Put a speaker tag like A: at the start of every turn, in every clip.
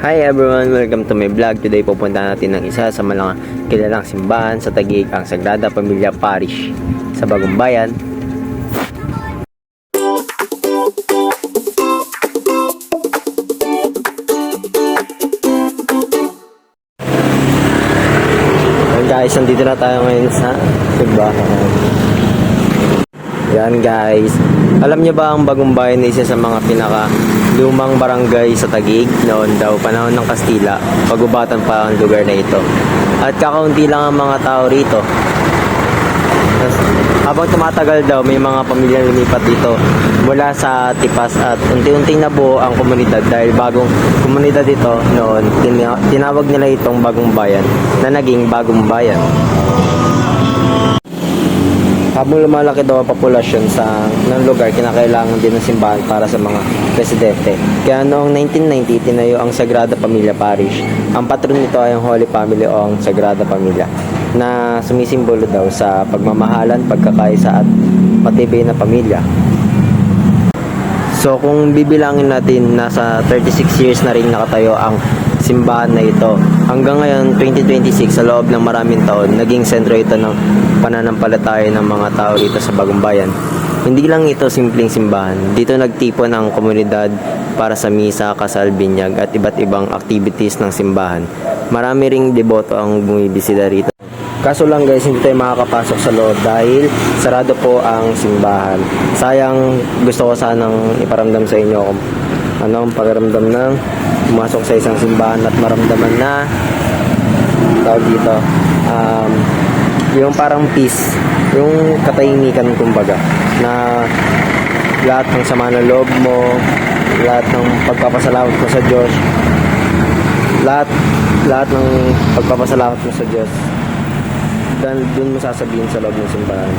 A: Hi everyone! Welcome to my vlog. Today pupunta natin ng isa sa mga kilalang simbahan sa Taguig, ang Sagrada Familia Parish sa Bagong Bayan. Ayan guys, nandito na tayo ngayon sa simbahan. Yan guys, alam niyo ba ang Bagong Bayan ay isa sa mga pinaka lumang barangay sa Taguig noon daw, panahon ng Kastila, pagubatan pa ang lugar na ito. At kakaunti lang ang mga tao rito. Habang tumatagal daw, may mga pamilya lumipat dito mula sa Tipas at unti-unting nabuo ang komunidad dahil bagong komunidad ito noon. Tinawag nila itong Bagong Bayan na naging Bagong Bayan. Habang lumalaki daw ang populasyon ng lugar, kinakailangan din ng simbahan para sa mga residente. Kaya noong 1990, tinayo ang Sagrada Familia Parish. Ang patron nito ay ang Holy Family o ang Sagrada Familia, na sumisimbolo daw sa pagmamahalan, pagkakaisa at matibay na pamilya. So kung bibilangin natin, nasa 36 years na rin nakatayo ang simbahan na ito. Hanggang ngayon, 2026, sa loob ng maraming taon, naging sentro ito ng pananampalataya ng mga tao dito sa Bagong Bayan. Hindi lang ito simpleng simbahan. Dito nagtipon ang komunidad para sa misa, kasal, binyag at iba't ibang activities ng simbahan. Marami ring deboto ang bumibisita rito. Kaso lang guys, hindi tayo makakapasok sa loob dahil sarado po ang simbahan. Sayang, gusto ko sanang iparamdam sa inyo kung ano ang pakiramdam ng pumasok sa isang simbahan at maramdaman na tawag dito, yung parang peace, yung katahimikan kumbaga, na lahat ng sama ng loob mo, lahat ng pagpapasalamat mo sa Diyos, lahat ng pagpapasalamat mo sa Diyos, dun mo sasabihin sa loob ng simbahan.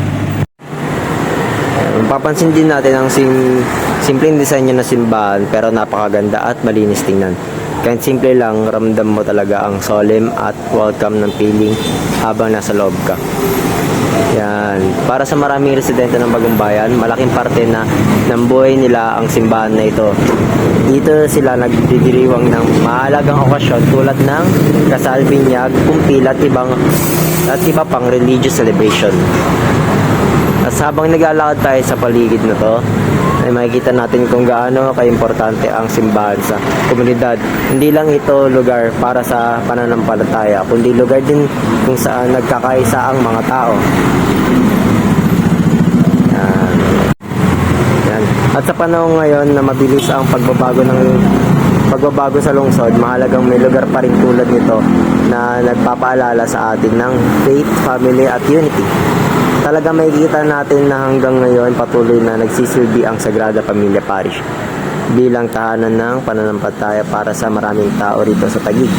A: Papansin din natin ang simpleng design niya na simbahan, pero napakaganda at malinis tingnan. Kahit simple lang, ramdam mo talaga ang solemn at welcome ng feeling habang nasa loob ka. Yan. Para sa maraming residente ng Bagong Bayan, malaking parte na ng buhay nila ang simbahan na ito. Dito sila nagdidiriwang ng mahalagang okasyon tulad ng kasal, binyag, kumpil at iba pang religious celebration. At habang naglalakad tayo sa paligid na to, ay makikita natin kung gaano kaimportante ang simbahan sa komunidad. Hindi lang ito lugar para sa pananampalataya, kundi lugar din kung saan nagkakaisa ang mga tao. Yan. At sa panahon ngayon na mabilis ang pagbabago sa lungsod, mahalagang may lugar pa rin tulad nito na nagpapaalala sa atin ng faith, family at unity. Talaga makikita natin na hanggang ngayon patuloy na nagsisilbi ang Sagrada Familia Parish bilang tahanan ng pananampalataya para sa maraming tao rito sa Taguig.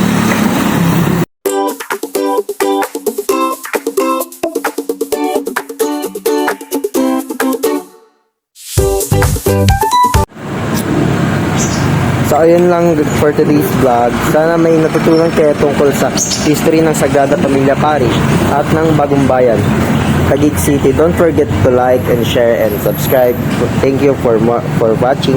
A: So ayun lang for today's vlog. Sana may natutunan kayo tungkol sa history ng Sagrada Familia Parish at ng Bagong Bayan, Taguig City. Don't forget to like and share and subscribe. Thank you for watching.